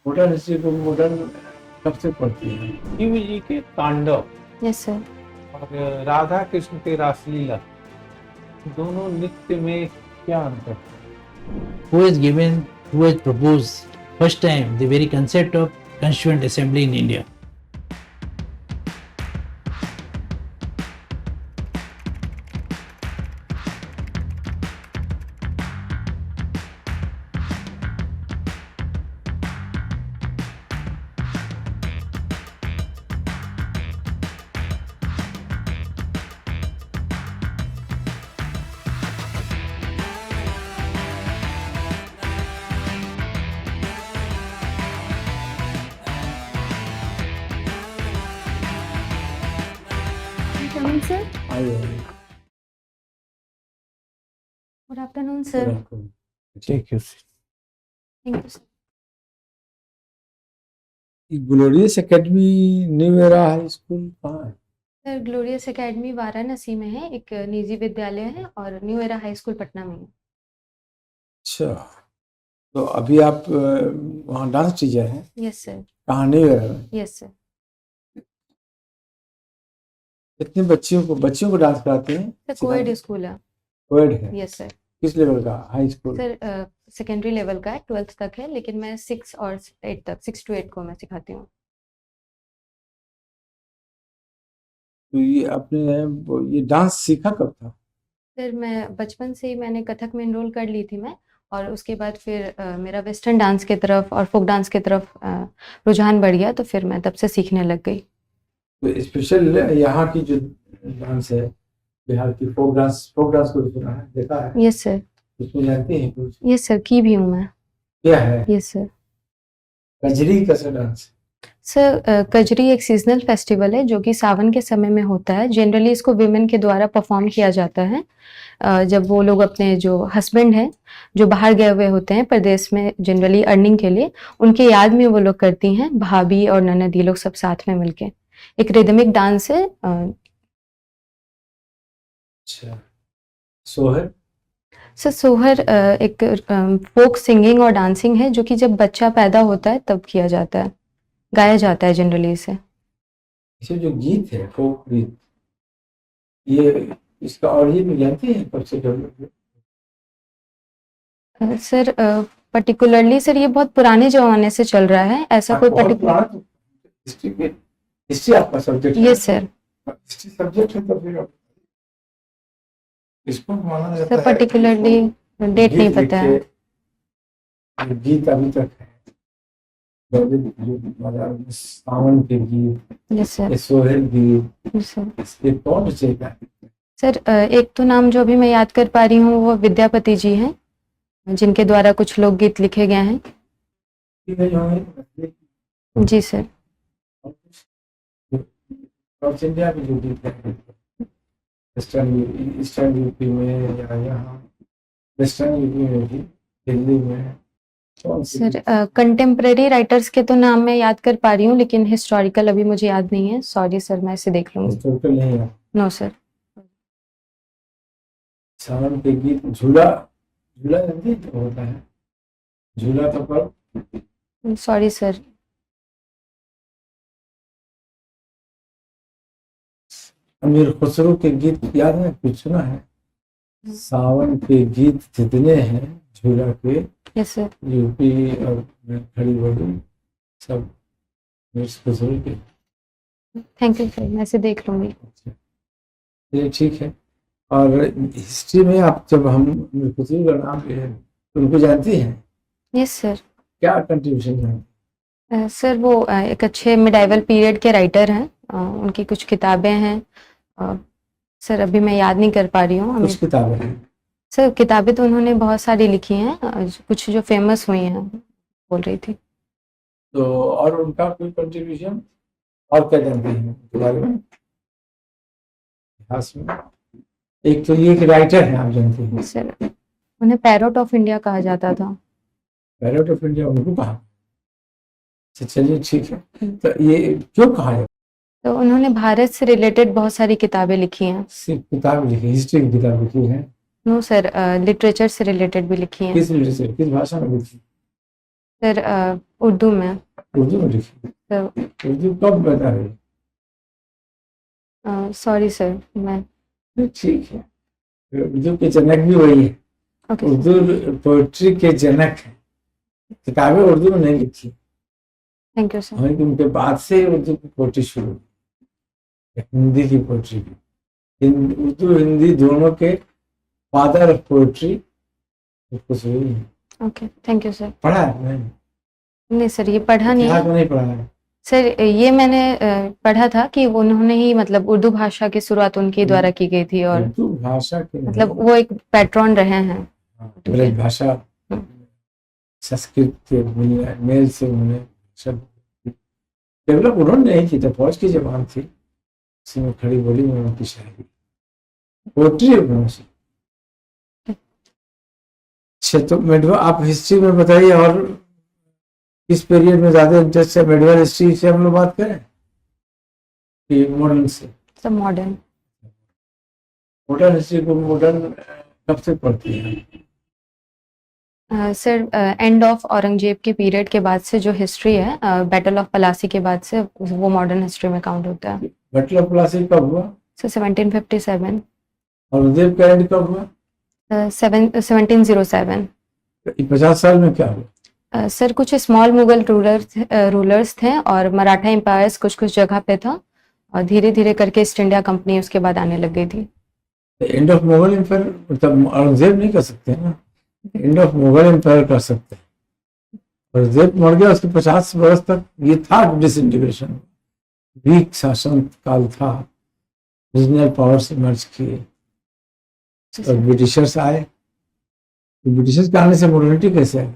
Modern history को modern कब से पढ़ती है? शिव जी के तांडव यस सर। और राधा कृष्ण के रासलीला, दोनों नृत्य में क्या अंतर है? who has proposed first time the very concept of constituent assembly in India. Coming, sir. आइए, Good afternoon, sir. Take your seat. Thank you, sir. Glorious academy new era high school कहाँ है? सर ग्लोरियस एकेडमी वाराणसी में है, एक निजी विद्यालय है, और new era high school Patna में है। अच्छा, तो अभी आप वहाँ डांस टीचर हैं? Yes sir. कहाँ, न्यू एरा में? Yes sir. कितने बच्चियों को डांस कराते हैं? सर कोएड स्कूल है। कोएड है? Yes sir. किस लेवल का? High school? Sir secondary level का है, 12th तक है, लेकिन मैं 6 और 8 तक, 6 to 8 को मैं सिखाती हूँ। तो ये आपने ये डांस सीखा कब था? सर मैं बचपन से ही मैंने कथक में एनरोल कर ली थी मैं, और उसके बाद फिर मेरा वेस्टर्न डांस की तरफ और फोक डांस की तरफ रुझान बढ़ गया, तो फिर मैं तब से सीखने लग गई। तो स्पेशल यहाँ की जो डांस है, बिहार की फोक डांस को सुना है, देखा है? Yes sir. उसमें जानते हैं कुछ? यस सर, की भी हूँ मैं। क्या है? Yes sir. कजरी कैसा डांस? सर कजरी एक सीजनल फेस्टिवल है जो कि सावन के समय में होता है। जनरली इसको विमेन के द्वारा परफॉर्म किया जाता है जब वो लोग अपने जो हस्बैंड हैं जो बाहर गए हुए होते हैं प्रदेश में, जनरली अर्निंग के लिए, उनके याद में वो लोग करती हैं, भाभी और ननद ये लोग सब साथ में मिलके। एक रिदमिक डांस है। अच्छा, सोहर? सर सोहर एक फोक सिंगिंग और डांसिंग है जो कि जब बच्चा पैदा होता है तब किया जाता है, गाया जाता है जनरली इसे। इसे जो गीत है, फोक गीत, ये इसका ओरिजिन जानते हैं कब से डेवलप? सर पर्टिकुलरली सर ये बहुत पुराने जमाने से चल रहा है, ऐसा कोई पर्टिकुलर। हिस्ट्री आपका सब्जेक्ट है? Yes sir. हिस्ट्री सब्जेक्ट है तो फिर इसको माना जाता सर है। पर्टिकुलरली डेट नहीं पता है। गीत अभी तक है, सावन के गीत, यस सर। सोहेल गीत, यस सर। इसके कौन से गाए? सर एक तो नाम जो अभी मैं याद कर पा रही हूँ वो विद्यापति जी हैं, जिनके द्वारा कुछ लोकगीत लिखे गए हैं। जी सर। नॉर्थ इंडिया में जो गीत है, ईस्टर्न यूपी में या यहाँ वेस्टर्न यूपी में भी, दिल्ली में, कौन से? सर कंटेम्प्रेरी राइटर्स के तो नाम मैं याद कर पा रही हूँ, लेकिन हिस्टोरिकल अभी मुझे याद नहीं है। सॉरी सर, मैं इसे देख लूंगी। हिस्टोरिकल नहीं है? No sir. सावन के गीत, झूला जानते हैं क्या होता है? झूला तो पर सॉरी सर। अमीर खुसरो के गीत याद है? कुछ सुना है? सावन के गीत जितने हैं झूला के, यस सर। यूपी और खड़ी बड़ी सब अमीर खुसरो के। थैंक यू सर, मैं इसे देख लूंगी। अच्छा, ये ठीक है। और हिस्ट्री में आप जब हम अमीर खुसरो का नाम ले उनको जानती हैं? Yes sir. क्या कंट्रीब्यूशन है? सर वो एक अच्छे मिडाइवल पीरियड के राइटर हैं। उनकी कुछ किताबें हैं। सर अभी मैं याद नहीं कर पा रही हूँ। कुछ किताबें हैं? सर किताबें तो उन्होंने बहुत सारी लिखी हैं, कुछ जो फेमस हुई हैं बोल रही थी। तो और उनका कोई कंट्रीब्यूशन और क्या जानते हैं उनके बारे में इतिहास में? एक तो ये कि राइटर हैं, आप जानते हैं? सर उन्हें पैरोट ऑफ इंडिया कहा जाता था। पैरोट ऑफ इंडिया उनको कहा? चलिए ठीक है। तो ये क्यों कहा जाता? तो उन्होंने भारत से रिलेटेड बहुत सारी किताबें लिखी हैं। सिर्फ किताब लिखी, हिस्ट्री की किताब लिखी है? नो सर, लिटरेचर से रिलेटेड भी लिखी हैं। किस लिटरेचर, किस भाषा में लिखी? सर उर्दू में। उर्दू में लिखी। सर उर्दू कब पैदा हुई? सॉरी सर, मैं नहीं, ठीक है, उर्दू के जनक भी वही है। ओके उर्दू पोएट्री के जनक है। किताबें उर्दू में नहीं लिखी, थैंक यू सर। हमें उनके बाद से उर्दू की पोएट्री शुरू हुई, हिंदी की पोएट्री की। उर्दू हिंदी दोनों के फादर ऑफ पोएट्री कुछ हुई है। Okay thank you sir. पढ़ा है? नहीं सर, ये पढ़ा नहीं इतिहास है में नहीं पढ़ा है। सर। ये मैंने पढ़ा था कि उन्होंने ही मतलब उर्दू भाषा की शुरुआत उनके द्वारा की गई थी, और उर्दू भाषा के नहीं, मतलब वो एक पैट्रॉन रहे हैं। ब्रज भाषा, संस्कृत के मेल से उन्होंने सब डेवलप उन्होंने नहीं की थी। फौज की जबान थी, उसी में खड़ी बोली में उनकी शायरी पोएट्री है। अच्छा, तो मेडवा आप हिस्ट्री में बताइए, और किस पीरियड में ज्यादा इंटरेस्ट है? मेडिवल हिस्ट्री से हम लोग बात करें कि मॉडर्न से? सब मॉडर्न। मॉडर्न हिस्ट्री को मॉडर्न कब से पढ़ती है? सर एंड ऑफ औरंगजेब के पीरियड के बाद से जो हिस्ट्री है, बैटल ऑफ पलासी के बाद से, वो मॉडर्न हिस्ट्री में काउंट होता है। बैटल ऑफ प्लासी कब हुआ? सर 1757। औरंगजेब का एंड कब हुआ? 1707। 50 साल में क्या हुआ? सर कुछ स्मॉल मुगल रूलर्स थे, और मराठा एम्पायर्स कुछ कुछ जगह पे था, और धीरे धीरे करके ईस्ट इंडिया कंपनी उसके बाद आने लग गई थी। एंड ऑफ मुगल एम्पायर मतलब औरंगजेब नहीं कर सकते ना, एंड ऑफ मुगल एम्पायर कर सकते हैं। औरंगजेब मर गया, उसके 50 वर्ष तक ये था डिसइंटीग्रेशन, वीक शासन काल था, रीजनल पावर से मर्ज किए, और ब्रिटिशर्स आए। तो ब्रिटिशर्स के आने से मॉडर्निटी कैसे आई?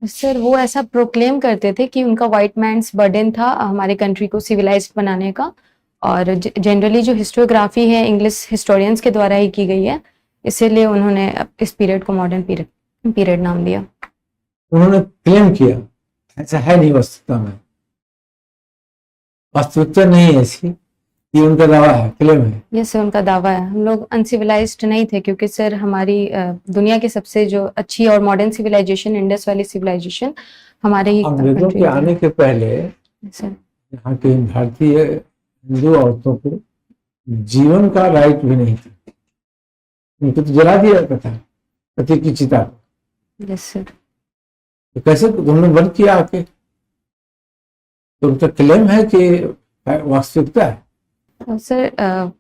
सर वो ऐसा प्रोक्लेम करते थे कि उनका व्हाइट मैन्स बर्डन था हमारे कंट्री को सिविलाइज्ड बनाने का, और जनरली जो हिस्टोग्राफी है इंग्लिश हिस्टोरियंस के द्वारा ही की गई है, इसीलिए उन्होंने इस पीरियड को मॉडर्न पीरियड नाम दिया। उन्होंने क्लेम किया, ऐसा है नहीं वास्तविकता में, वास्तविकता नहीं है इसकी, ये उनका दावा है, क्लेम है। ये सर उनका दावा है। हम लोग अनसिविलाइज्ड नहीं थे, क्योंकि सर हमारी दुनिया की सबसे जो अच्छी और modern civilisation, Indus valley civilisation, हमारे ही अंग्रेजों country के में आने के पहले सर। यहाँ के भारतीय हिंदू औरतों को जीवन का राइट भी नहीं था, उनको तो जला दिया जाता था पति की चिता को। Yes sir. तो कैसे उन्होंने बंद किया आके? तो उनका क्लेम है कि वास्तविकता है। सर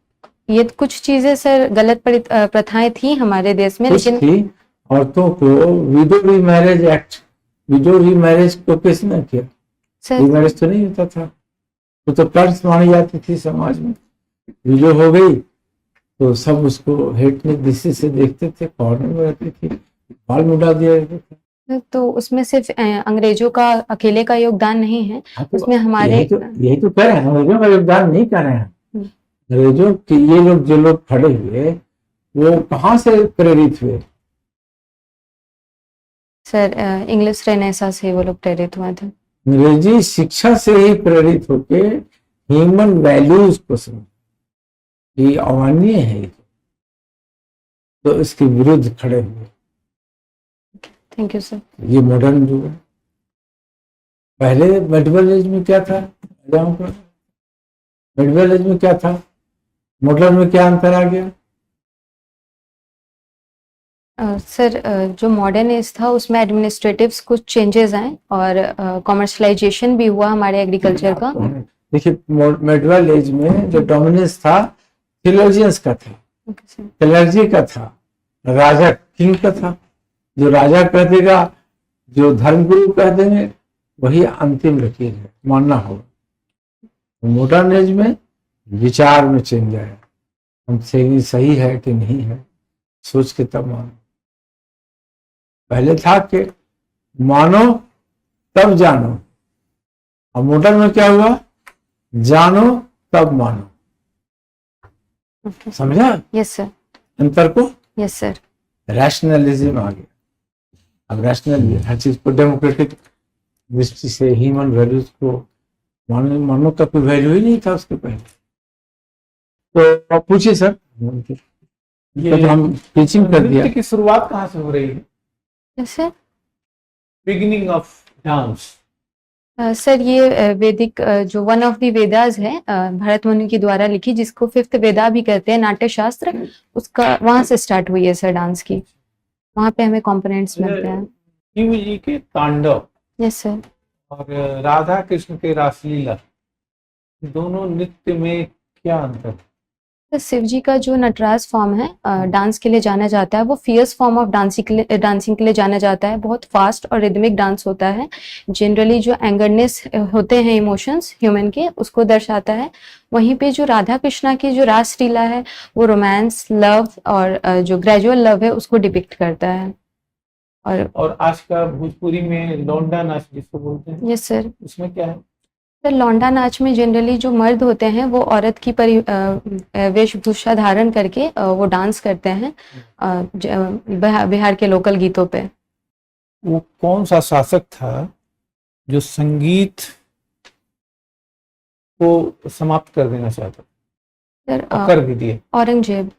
ये कुछ चीजें सर गलत प्रथाएं थी हमारे देश में, कुछ लेकिन थी। औरतों को window remarriage act, window remarriage को किसने किया? सर रीमैरेज तो नहीं होता था, वो तो कर्ज मानी जाती थी समाज में। विडो हो गई तो सब उसको हेटने दृष्टि से देखते थे, कॉर्नर में रहती थी, बाल मुड़ा दिया जाता था। तो उसमें सिर्फ अंग्रेजों का अकेले का योगदान नहीं है, हाँ, तो उसमें हमारे यही तो कह रहे हैं, अंग्रेजों का योगदान नहीं कर रहे हैं। अंग्रेजों के ये लोग जो लोग खड़े हुए वो कहाँ से प्रेरित हुए? सर इंग्लिश रेनेसा से वो लोग प्रेरित हुए थे। अंग्रेजी शिक्षा से ही प्रेरित होके ह्यूमन वैल्यूज को समझ, ये अमान्य है, तो इसके विरुद्ध खड़े हुए। Thank you sir. ये मॉडर्न युग है। पहले मेडिवल एज में क्या था? मेडिवल एज में क्या था, मॉडर्न में क्या अंतर आ गया? सर जो मॉडर्न एज था उसमें एडमिनिस्ट्रेटिव्स कुछ चेंजेस आए, और कॉमर्शलाइजेशन भी हुआ हमारे एग्रीकल्चर का। देखिए, मेडिवल एज में जो डोमिनेंस था थियोलॉजियंस का था, क्लर्जी का था, राजा किंग का था। जो राजा कह देगा, जो धर्मगुरु कह देंगे, वही अंतिम लकीर है, मानना होगा। मॉडर्न एज में विचार में चेंज आया, हम सही है कि नहीं है सोच के तब मानो। पहले था कि मानो तब जानो, और मॉडर्न में क्या हुआ? जानो तब मानो। समझा यस सर। अंतर को? Yes sir. रैशनलिज्म आ गया। अब रैशनल हर चीज को डेमोक्रेटिक दृष्टि से, ह्यूमन वैल्यूज को मानो का कोई वैल्यू ही नहीं था उसके पहले। तो आप पूछिए सर, ये तो हम टीचिंग कर दिया। नृत्य की शुरुआत कहाँ से हो रही है? Yes sir. beginning of dance? Sir ये वैदिक जो वन ऑफ द वेदास है भरत मुनि के द्वारा लिखी, जिसको फिफ्थ वेदा भी कहते हैं, नाट्य शास्त्र, उसका वहां से स्टार्ट हुई है सर डांस की। वहां पे हमें कंपोनेंट्स मिलते हैं। शिव जी के तांडव यस सर। और राधा कृष्ण के रासलीला, दोनों नृत्य में क्या अंतर है? तो शिव जी का जो नटराज फॉर्म है डांस के लिए जाना जाता है, वो फियर्स फॉर्म ऑफ डांसिंग के लिए जाना जाता है। बहुत फास्ट और रिदमिक डांस होता है। जनरली जो एंगरनेस होते हैं इमोशंस ह्यूमन के, उसको दर्शाता है। वहीं पे जो राधा कृष्णा की जो रासलीला है, वो रोमांस, लव और जो ग्रेजुअल लव है उसको डिपिक्ट करता है। और आज का भोजपुरी में लौंडा नाच जिसको बोलते हैं, यस सर। उसमें क्या है? सर लौंडा नाच में जनरली जो मर्द होते हैं वो औरत की वेशभूषा धारण करके वो डांस करते हैं बिहार के लोकल गीतों पे। वो कौन सा शासक था जो संगीत को समाप्त कर देना चाहता, सर और कर भी दिए? औरंगजेब।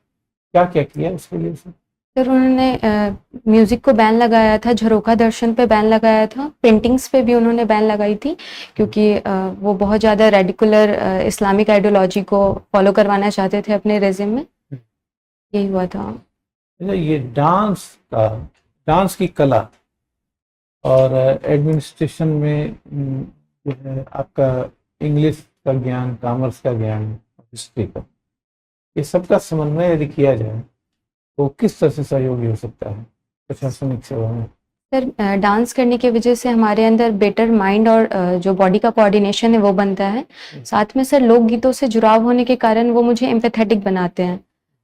क्या क्या किया उसके लिए सर? सर उन्होंने म्यूजिक को बैन लगाया था, झरोखा दर्शन पे बैन लगाया था, पेंटिंग्स पे भी उन्होंने बैन लगाई थी, क्योंकि वो बहुत ज़्यादा रेडिकुलर इस्लामिक आइडियोलॉजी को फॉलो करवाना चाहते थे अपने रेजिम में। यही हुआ था। ये डांस की कला और एडमिनिस्ट्रेशन में जो है आपका इंग्लिश का ज्ञान, कॉमर्स का ज्ञान, हिस्ट्री का, ये सबका समन्वय यदि किया जाए तो किस तरह से सहयोगी हो सकता है प्रशासनिक सेवा में? सर डांस करने की वजह से हमारे अंदर बेटर माइंड और जो बॉडी का कोऑर्डिनेशन है वो बनता है। साथ में सर लोकगीतों से जुड़ाव होने के कारण वो मुझे एम्पैथेटिक बनाते हैं,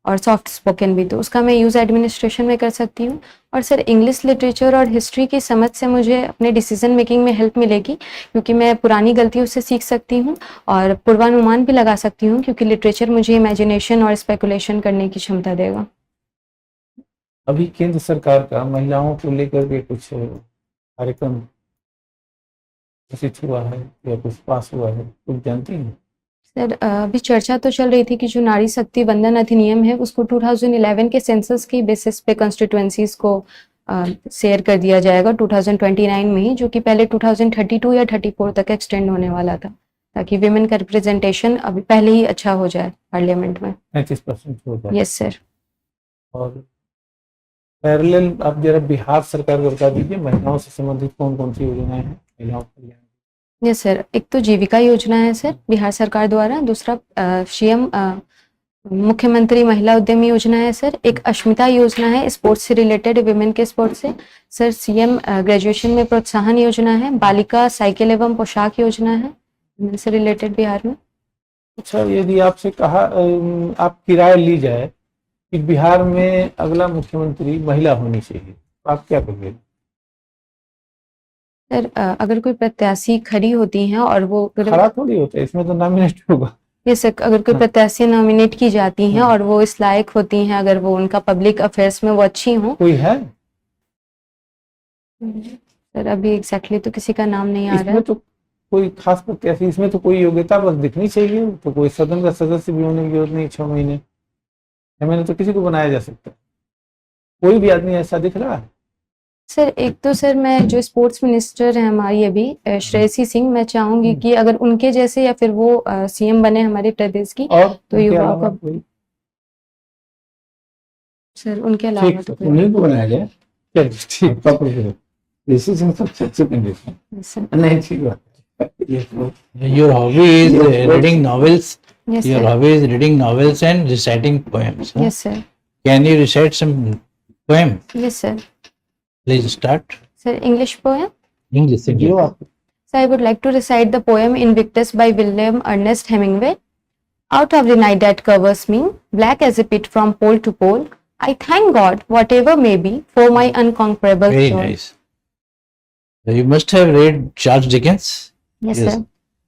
और सॉफ्ट स्पोकन भी, तो उसका मैं यूज़ एडमिनिस्ट्रेशन में कर सकती हूँ। और सर इंग्लिश लिटरेचर और हिस्ट्री की समझ से मुझे अपने डिसीजन मेकिंग में हेल्प मिलेगी, क्योंकि मैं पुरानी गलतियों से सीख सकती हूँ और पूर्वानुमान भी लगा सकती हूँ, क्योंकि लिटरेचर मुझे इमेजिनेशन और स्पेकुलेशन करने की क्षमता देगा। अभी केंद्र सरकार का महिलाओं को लेकर के कुछ कार्यक्रम घोषित हुआ है या कुछ पास हुआ है, कुछ जानती हैं? सर अभी चर्चा तो चल रही थी कि जो नारी शक्ति वंदन अधिनियम है उसको 2011 के सेंसस की बेसिस पे कॉन्स्टिट्यूएंसीज को शेयर कर दिया जाएगा 2029 में ही, जो कि पहले 2032 या 34 तक एक्सटेंड होने वाला था, ताकि विमेन का रिप्रेजेंटेशन अभी पहले ही अच्छा हो जाए पार्लियामेंट में। 35% हो जाए। Yes sir. और पैरेलल आप जरा बिहार सरकार को बता दीजिए, महिलाओं से संबंधित कौन कौन सी योजनाएं हैं महिलाओं के लिए? यस सर, एक तो जीविका योजना है सर बिहार सरकार द्वारा, दूसरा सीएम मुख्यमंत्री महिला उद्यमी योजना है सर, एक अस्मिता योजना है स्पोर्ट्स से रिलेटेड, विमेन के स्पोर्ट्स से सर, सीएम ग्रेजुएशन में प्रोत्साहन योजना है, बालिका साइकिल एवं पोशाक योजना है विमेन से रिलेटेड बिहार में। अच्छा, यदि आपसे कहा आप किराया ली जाए कि बिहार में अगला मुख्यमंत्री महिला होनी चाहिए, तो आप क्या कहेंगे? सर अगर कोई प्रत्याशी खड़ी होती हैं और वो खड़ा थोड़ी होता है, इसमें तो नॉमिनेट होगा। ये सर, अगर कोई प्रत्याशी नॉमिनेट की जाती हैं और वो इस लायक होती हैं, अगर वो उनका पब्लिक अफेयर्स में वो अच्छी हों। कोई है सर अभी एग्जैक्टली तो किसी का नाम नहीं आ रहा इसमें है। तो कोई खास प्रत्याशी, इसमें तो कोई योग्यता बस दिखनी चाहिए, तो कोई सदन का सदस्य भी होने की जरूरत नहीं, 6 महीने मैंने तो किसी को बनाया जा सकता है। कोई भी आदमी ऐसा दिख रहा है? सर एक तो सर मैं जो स्पोर्ट्स मिनिस्टर है हमारी अभी श्रेयसी सिंह, मैं चाहूंगी कि अगर उनके जैसे या फिर वो सीएम बने हमारे प्रदेश की, और तो युवाओं का सर उनके अलावा तो कोई उन्हीं को बनाया जाए। चलिए ठीक। आपका प्रोग्राम इसी से सबसे अच्छे कैंडिडेट सर। नहीं, ठीक बात है। Your hobby is reading novels. Yes Your sir. hobby is reading novels and reciting poems. Huh? Yes sir. Can you recite some poem? Yes sir. Please start. Sir English poem. English. जो आप So I would like to recite the poem Invictus by William Ernest Hemingway. Out of the night that covers me, black as a pit from pole to pole, I thank God, whatever may be, for my unconquerable Very joy. nice. So you must have read Charles Dickens. Yes, Yes. sir.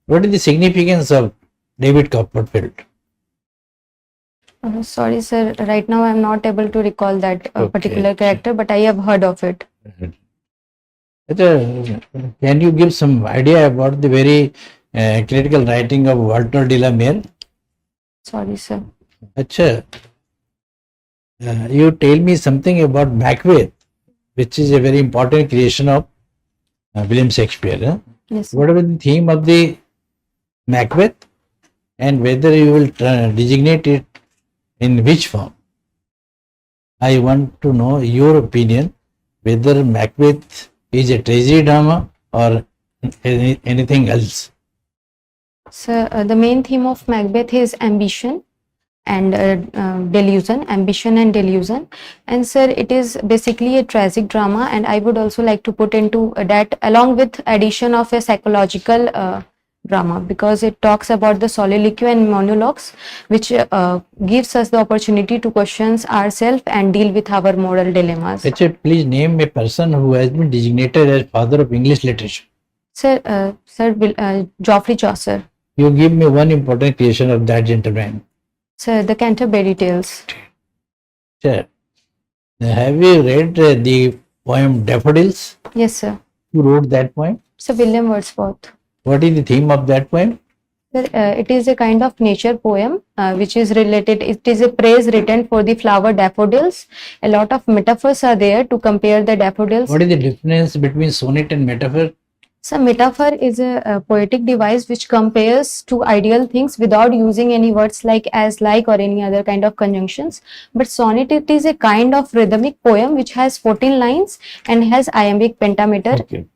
What is the significance of David Copperfield? Sorry, sir. Right now, I am not able to recall that Okay. particular character, but I have heard of it. Can you give some idea about the very critical writing of Walter de la Mare? Sorry, sir. Acha, you tell me something about Macbeth, which is a very important creation of William Shakespeare. Huh? Yes, sir. What about the theme of the Macbeth, and whether you will designate it in which form? I want to know your opinion whether Macbeth is a tragedy drama or anything else. So the main theme of Macbeth is ambition and delusion, ambition and delusion. And sir, it is basically a tragic drama, and I would also like to put into that along with addition of a psychological drama, because it talks about the soliloquy and monologues, which gives us the opportunity to question ourselves and deal with our moral dilemmas. Richard, please name a person who has been designated as father of English literature. Sir, Geoffrey Chaucer. You give me one important creation of that gentleman. Sir, the Canterbury Tales. Sure. Have you read the poem Daffodils? Yes, sir. Who wrote that poem? Sir, William Wordsworth. What is the theme of that poem? Sir, it is a kind of nature poem which is related. It is a praise written for the flower daffodils. A lot of metaphors are there to compare the daffodils. What is the difference between sonnet and metaphor? So, metaphor is a poetic device which compares two ideal things without using any words like, as, like, or any other kind of conjunctions. But sonnet, it is a kind of rhythmic poem which has 14 lines and has iambic pentameter. Okay.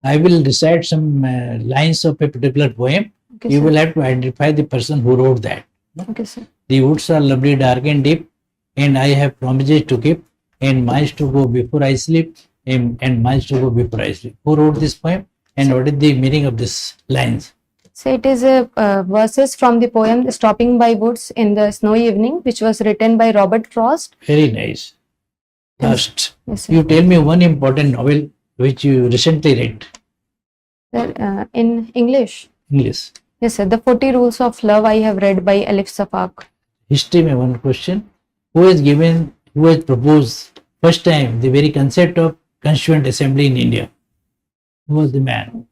I will recite some lines of a particular poem. Okay, You sir. will have to identify the person who wrote that. Okay, sir. The woods are lovely, dark and deep, and I have promises to keep, and miles to go before I sleep, and miles to go before I sleep. Who wrote this poem, and what is the meaning of this lines? So it is a verses from the poem Stopping by Woods in the Snowy Evening, which was written by Robert Frost. Very nice. First, Yes, sir. you tell me one important novel which you recently read. Sir, in English. English. Yes, sir. The 40 Rules of Love I have read by Elif Safak. History में one question. Who has proposed first time the very concept of Constituent Assembly in India? Who was the man?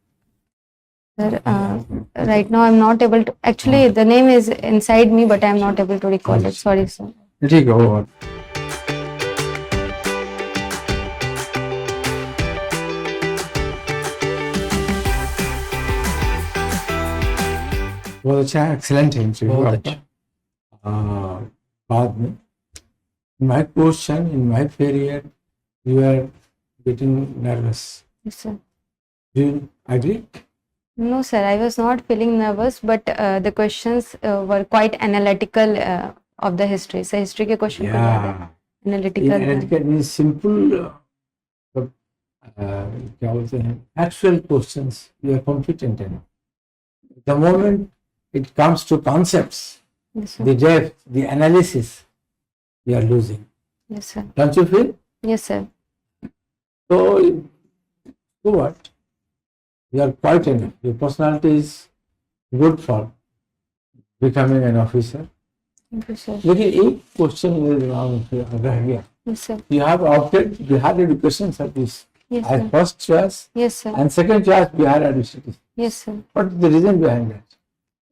Sir, right now I'm not able to. Actually, the name is inside me, but I'm not able to recall it. Sorry, sir. ठीक है वो बहुत अच्छा excellent है interview बहुत आपका अच्छा। बाद में my question in my period you are getting nervous. Yes, sir. Do you agree? No, sir. I was not feeling nervous, but the questions were quite analytical of the history. So history के question को ज़्यादा In analytical. analytical in simple क्या बोलते हैं actual questions you are competent in. The moment it comes to concepts, Yes, sir. the depth, the analysis, you are losing. Yes, sir. Don't you feel? Yes, sir. So what? You are quite enough. Your personality is good for becoming an officer. Thank you, sir. लेकिन एक question मेरे दिमाग में रह गया. Yes, sir. You have opted Bihar Education Service Yes, as sir. first choice Yes, sir. and second choice Bihar Education. Yes, sir. What is the reason behind that?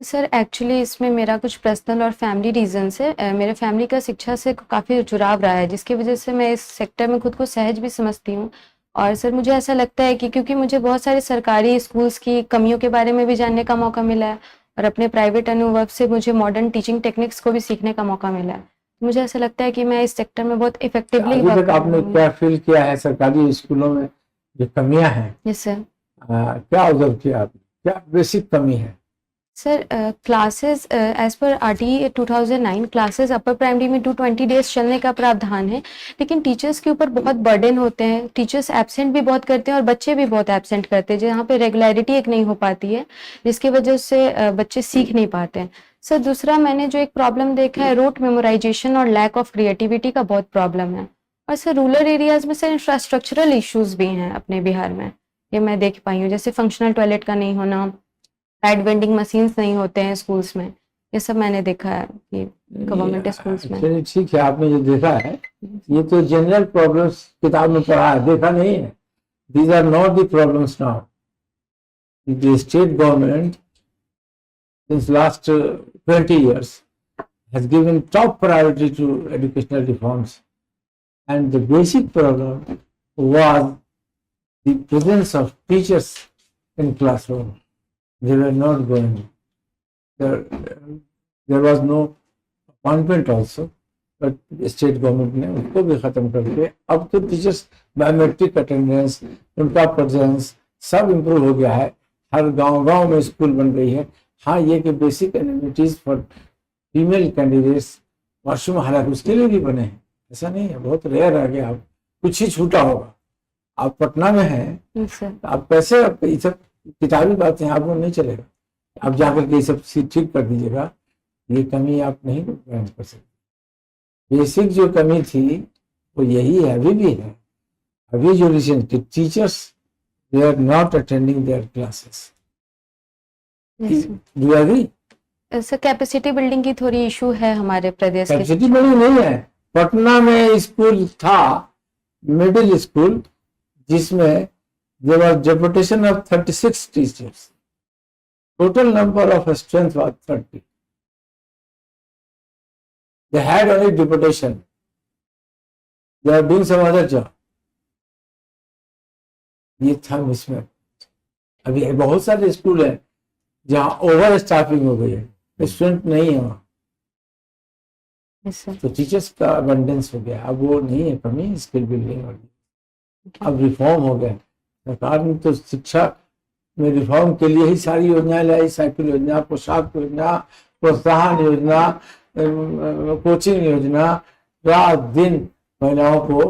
Sir actually इसमें मेरा कुछ personal और family reasons है। मेरे family का शिक्षा से काफ़ी जुड़ाव रहा है, जिसकी वजह से मैं इस सेक्टर में खुद को सहज भी समझती हूँ। और सर मुझे ऐसा लगता है कि क्योंकि मुझे बहुत सारे सरकारी स्कूल्स की कमियों के बारे में भी जानने का मौका मिला है और अपने प्राइवेट अनुभव से मुझे मॉडर्न टीचिंग टेक्निक्स को भी सीखने का मौका मिला है। मुझे ऐसा लगता है कि मैं इस सेक्टर में बहुत इफेक्टिवली अभी तक आपने क्या फील किया है सरकारी स्कूलों में जो कमियां हैं? Yes sir. क्या ऑब्जर्व किया आपने? क्या बेसिक कमी है? Sir classes as per RTE 2009 classes upper primary में 220 डेज चलने का प्रावधान है, लेकिन टीचर्स के ऊपर बहुत बर्डन होते हैं। टीचर्स एब्सेंट भी बहुत करते हैं और बच्चे भी बहुत एब्सेंट करते हैं, जहाँ पे रेगुलरिटी एक नहीं हो पाती है, जिसकी वजह से बच्चे सीख नहीं पाते हैं। सर दूसरा मैंने जो एक प्रॉब्लम देखा है, रोट मेमोराइजेशन और लैक ऑफ क्रिएटिविटी का बहुत प्रॉब्लम है। और सर रूरल एरियाज में सर इंफ्रास्ट्रक्चरल इश्यूज भी हैं अपने बिहार में, ये मैं देख पाई हूँ, जैसे फंक्शनल टॉयलेट का नहीं होना, पैड वेंडिंग मशीन्स नहीं होते हैं स्कूल्स में, ये सब मैंने देखा है कि गवर्नमेंट स्कूल्स में। चलिए ठीक है, आपने जो देखा है ये तो जनरल प्रॉब्लम्स किताब में पढ़ा है, देखा नहीं है। These are not the problems now. The state government since last 20 years has given top priority to educational reforms, and the basic problem was the presence of teachers in classroom. They were not going. There was no appointment also, but state government ने उसको भी खत्म करके अब तो teachers biometric attendance, उनका presence सब improve हो गया है। हर गांव में स्कूल बन गई है। हाँ, ये कि basic amenities for female candidates washroom हालांकि उसके लिए भी बने हैं, ऐसा नहीं है, बहुत रेयर आ गया। अब कुछ ही छूटा होगा। आप पटना में हैं, आप कैसे ये सब किताबी बातें आपको नहीं चलेगा। आप जाकर के ये सब चीज ठीक कर दीजिएगा, ये कमी आप नहीं बयान कर सकते। बेसिक जो कमी थी वो यही है, अभी भी है। अभी जो recent teachers they are not attending their classes. Do you agree? Sir capacity building की थोड़ी इशू है हमारे प्रदेश के। कैपेसिटी बड़ी नहीं है। पटना में स्कूल था, मिडिल स्कूल, जिसमें there was deputation of 36 teachers. Total number of strength was 30. They had only deputation. They are doing some other job. ये था मिसमैच। अभी बहुत सारे स्कूल हैं जहाँ ओवर स्टाफिंग हो गई है, स्टूडेंट नहीं है वहाँ, Yes, sir. तो टीचर्स का अबंडेंस हो गया। अब वो नहीं है कमी स्किल बिल्डिंग वाली। अब रिफॉर्म हो गया। सरकार ने तो शिक्षा में रिफॉर्म के लिए ही सारी योजनाएं लाई, साइकिल योजना, पोशाक योजना, प्रोत्साहन योजना, कोचिंग योजना, रात दिन महिलाओं को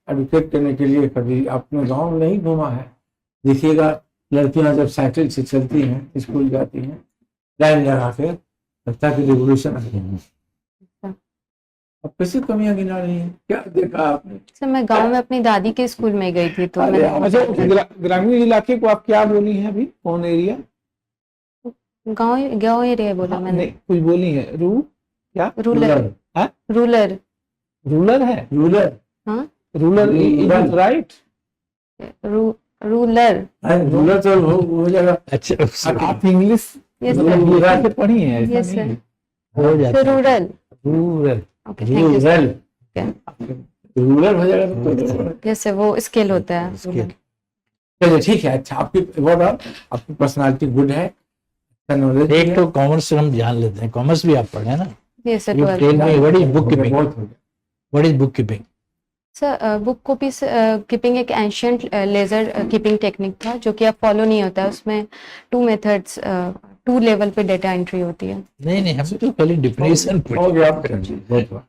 एडुकेट करने के लिए। कभी अपने गांव में नहीं घूमा है, देखिएगा लड़कियां जब साइकिल से चलती हैं, स्कूल जाती हैं, लाइन लगा के, लगता है कि रिवोल्यूशन आ गया है। अब कैसे कमियां गिना रही हैं? क्या देखा आपने? सर मैं गांव में अपनी दादी के स्कूल में गई थी तो अरे मैंने अच्छा, ग्रामीण इलाके को आप क्या बोली हैं अभी? कौन एरिया? गांव एरिया बोला मैंने। नहीं, कुछ बोली है। क्या? रूरल। हाँ? रूरल। रूरल है? रूरल, हाँ rural is right. Rural. Rural तो हो जाएगा। अच्छा, आप इंग्लिश यस गुजरात से पढ़ी हैं? ऐसा यस नहीं सर। है। हो जाता है। Rural. Rural. Okay thank you sir. Rural हो जाएगा तो यस सर, वो स्केल होता है। Scale. चलिए ठीक है। अच्छा, आपकी ओवरऑल आपकी पर्सनालिटी गुड है, अच्छा नॉलेज एक तो कॉमर्स से हम जान लेते हैं। कॉमर्स भी आप पढ़े हैं ना? Yes sir. You 12 tell me what is bookkeeping? बहुत हो गया। What is bookkeeping? Sir book copy keeping एक एंशियंट लेजर कीपिंग टेक्निक था जो कि अब फॉलो नहीं होता है। उसमें 2 मेथड्स 2 लेवल पे डेटा एंट्री होती है। नहीं, हम तो खाली डिफिनेशन हो गया आपका। बहुत हुआ।